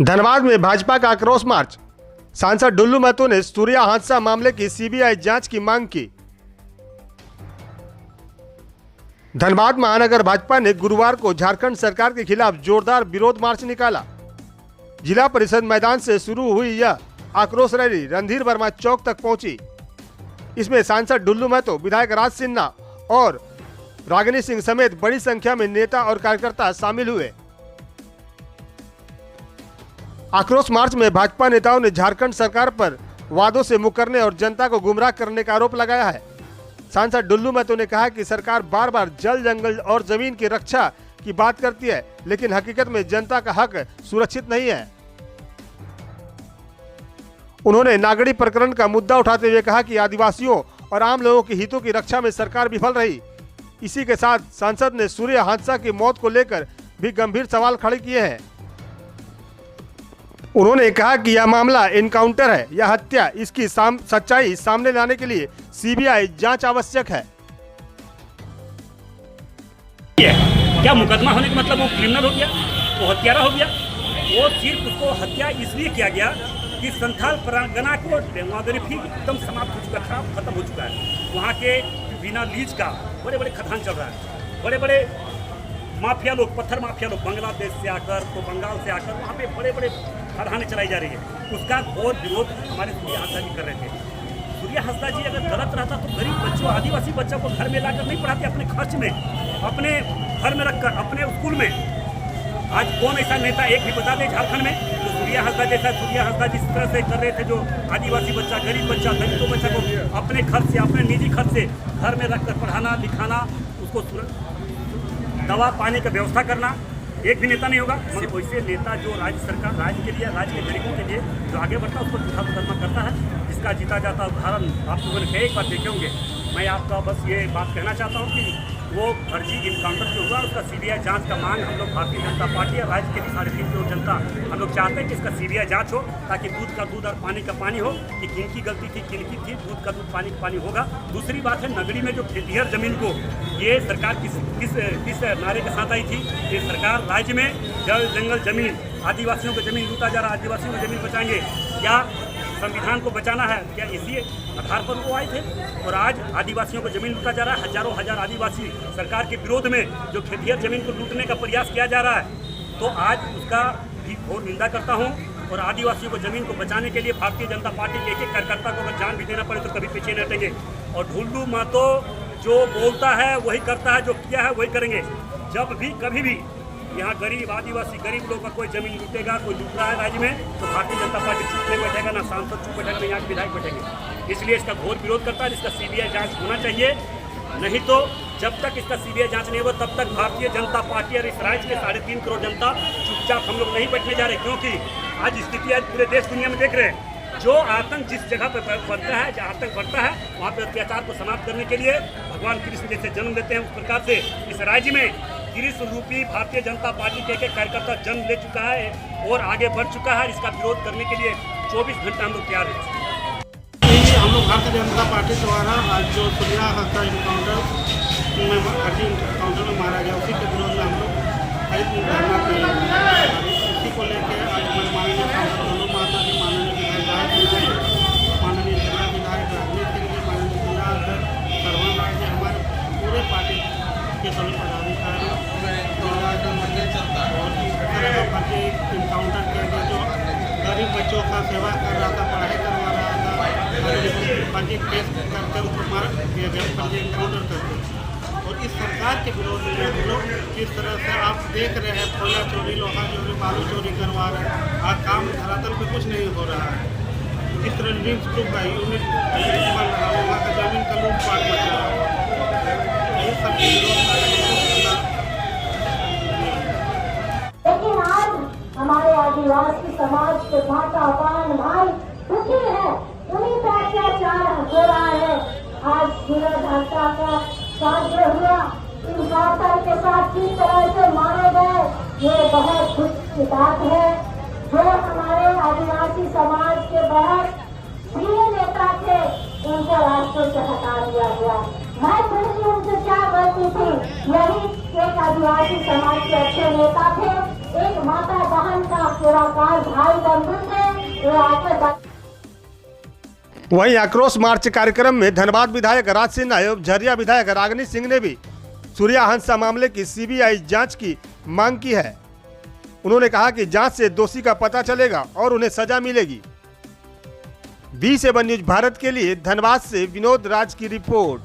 धनबाद में भाजपा का आक्रोश मार्च। सांसद डुल्लू महतो ने सूर्या हादसा मामले की सीबीआई जांच की मांग की। धनबाद महानगर भाजपा ने गुरुवार को झारखंड सरकार के खिलाफ जोरदार विरोध मार्च निकाला। जिला परिषद मैदान से शुरू हुई यह आक्रोश रैली रणधीर वर्मा चौक तक पहुंची। इसमें सांसद डुल्लू महतो, विधायक राज सिन्हा और रागिनी सिंह समेत बड़ी संख्या में नेता और कार्यकर्ता शामिल हुए। आक्रोश मार्च में भाजपा नेताओं ने झारखंड सरकार पर वादों से मुकरने और जनता को गुमराह करने का आरोप लगाया है। सांसद डुल्लू महतो ने कहा कि सरकार बार बार जल, जंगल और जमीन की रक्षा की बात करती है, लेकिन हकीकत में जनता का हक सुरक्षित नहीं है। उन्होंने नागरिक प्रकरण का मुद्दा उठाते हुए कहा कि आदिवासियों और आम लोगों के हितों की रक्षा में सरकार विफल रही। इसी के साथ सांसद ने सूर्या हादसा की मौत को लेकर भी गंभीर सवाल खड़े किए हैं। उन्होंने कहा कि यह मामला एनकाउंटर है या हत्या, इसकी सच्चाई सामने लाने के लिए सीबीआई जांच आवश्यक है। क्या मुकदमा होने का मतलब वो क्रिमिनल हो गया, वो हत्यारा हो गया? वो सिर्फ उसको हत्या इसलिए किया गया कि संथाल परगना को डेमोग्राफी एकदम समाप्त हो चुका था, खत्म हो चुका है। वहाँ के बिना लीज का बड़े बड़े खदान चल रहा है। बड़े बड़े माफिया लोग, पत्थर माफिया लोग बांग्लादेश से आकर, तो बंगाल से आकर वहाँ पे बड़े बड़े खदानें चलाई जा रही है। उसका घोर विरोध हमारे सूर्या हांसदा जी कर रहे थे। सूर्या हांसदा जी अगर गलत रहता तो गरीब बच्चों, आदिवासी बच्चों को घर में लाकर नहीं पढ़ाते, अपने खर्च में, अपने घर में रखकर, अपने स्कूल में। आज कौन ऐसा नेता एक भी बता दे झारखंड में तो सूर्या हांसदा जैसा? सूर्या हांसदा जिस तरह से कर रहे थे, जो आदिवासी बच्चा, गरीब बच्चा, दलितों बच्चा को अपने खर्च से, अपने निजी खर्च से घर में रखकर पढ़ाना, लिखाना, उसको दवा पानी का व्यवस्था करना, एक भी नेता नहीं होगा। मगर वैसे नेता जो राज्य सरकार, राज्य के लिए, राज्य के गरीबों के लिए जो आगे बढ़ता है, उसको झूठा मुकदमा करता है। जिसका जीता जाता उदाहरण आप लोगों ने कई बार देखे होंगे। मैं आपका बस ये बात कहना चाहता हूँ कि वो फर्जी इनकाउंटर जो हुआ उसका सीबीआई जांच का मांग हम लोग भारतीय जनता पार्टी और राज्य के 3.5 करोड़ जनता हम लोग चाहते हैं कि इसका सीबीआई जांच हो, ताकि दूध का दूध और पानी का पानी हो, कि किनकी गलती थी, किनकी थी। दूध का दूध, पानी का पानी होगा। दूसरी बात है, नगरी में जो खेतिहर जमीन को ये सरकार किस नारे के साथ आई थी? ये सरकार राज्य में जल, जंगल, जमीन, आदिवासियों को जमीन लूटा जा रहा है, आदिवासियों को जमीन बचाएंगे, क्या संविधान को बचाना है, क्या इसी आधार पर वो आए थे? और आज आदिवासियों को जमीन लूटा जा रहा है। हजारों हजार आदिवासी सरकार के विरोध में जो खेतिहर जमीन को लूटने का प्रयास किया जा रहा है, तो आज उसका भी घोर निंदा करता हूँ। और आदिवासियों को जमीन को बचाने के लिए भारतीय जनता पार्टी के एक एक कार्यकर्ता को अगर जान भी देना पड़े तो कभी पीछे नहीं हटेंगे। और डुल्लू महतो जो बोलता है वही करता है, जो किया है वही करेंगे। जब भी कभी भी यहाँ गरीब, आदिवासी, गरीब लोग का कोई जमीन लूटेगा, कोई लूट रहा है राज्य में, तो भारतीय जनता पार्टी चुप नहीं बैठेगा, ना सांसद चुप बैठेगा, ना यहाँ के विधायक बैठेंगे। इसलिए इसका घोर विरोध करता है। इसका सीबीआई जांच होना चाहिए। नहीं तो जब तक इसका सीबीआई जांच नहीं होगा तब तक भारतीय जनता पार्टी और इस राज्य के 3.5 करोड़ जनता चुपचाप हम लोग नहीं बैठने जा रहे। क्योंकि आज स्थिति आज पूरे देश दुनिया में देख रहे हैं। जो आतंक जिस जगह पर बढ़ता है, जहाँ आतंक बढ़ता है, वहाँ पर अत्याचार को समाप्त करने के लिए भगवान कृष्ण जैसे जन्म देते हैं, उस प्रकार से इस राज्य में कृष्ण रूपी भारतीय जनता पार्टी के एक कार्यकर्ता जन्म ले चुका है और आगे बढ़ चुका है। इसका विरोध करने के लिए 24 घंटा हम लोग तैयार हैं। हम लोग भारतीय जनता पार्टी द्वारा आज जो सूर्या हादसा इनकाउंटर में मारा गया, उसी के विरोध में हम लोग धरना किए। इसी को लेकर आज हमारे माननीय सांसद डुल्लू महतो जी, माननीय विधायक, माननीय जिला विधायक रागिनी सिंह जी, माननीय जिला अध्यक्ष सरवन राय जी, हमारे पूरे पार्टी के सभी पदाधिकारी और इस तरह का फर्जी इनकाउंटर किया गया। जो गरीब बच्चों का सेवा कर रहा था, पढ़ाई करवा रहा था, फर्जी केस करके उसको मार दिया गया, फर्जी इनकाउंटर करके। और इस सरकार के विरोध में हम लोग जिस तरह से आप देख रहे हैं, कोयला चोरी, लोहा चोरी, बालू चोरी करवा रहे हैं, आज काम धरातल पे कुछ नहीं हो रहा है। जिस तरह नींद चुप का यूनिट बन रहा है, वहाँ का जमीन का लूटपाट मच रहा है। ये सब लेकिन आज हमारे आदिवासी समाज के माता बहन भाई दुखी है, उन्हीं पर अत्याचार हो रहा है। आज सूर्या हादसा का साथ जो हुआ, इनकाउंटर के साथ किस तरह से मारे गए, ये बहुत दुख की बात है। जो हमारे आदिवासी समाज के बहुत प्रिय नेता थे, उनको रास्ते से हटा दिया गया। मैं खुद उनसे क्या गलती थी? यही एक आदिवासी समाज के अच्छे नेता थे, एक माता बहन का पूरा हमारे भाई बंधु थे वो आके वहीं आक्रोश मार्च कार्यक्रम में धनबाद विधायक राज सिन्हा एवं झरिया विधायक रागिनी सिंह ने भी सूर्या हंसा मामले की सीबीआई जांच की मांग की है। उन्होंने कहा कि जांच से दोषी का पता चलेगा और उन्हें सजा मिलेगी। 20 न्यूज भारत के लिए धनबाद से विनोद राज की रिपोर्ट।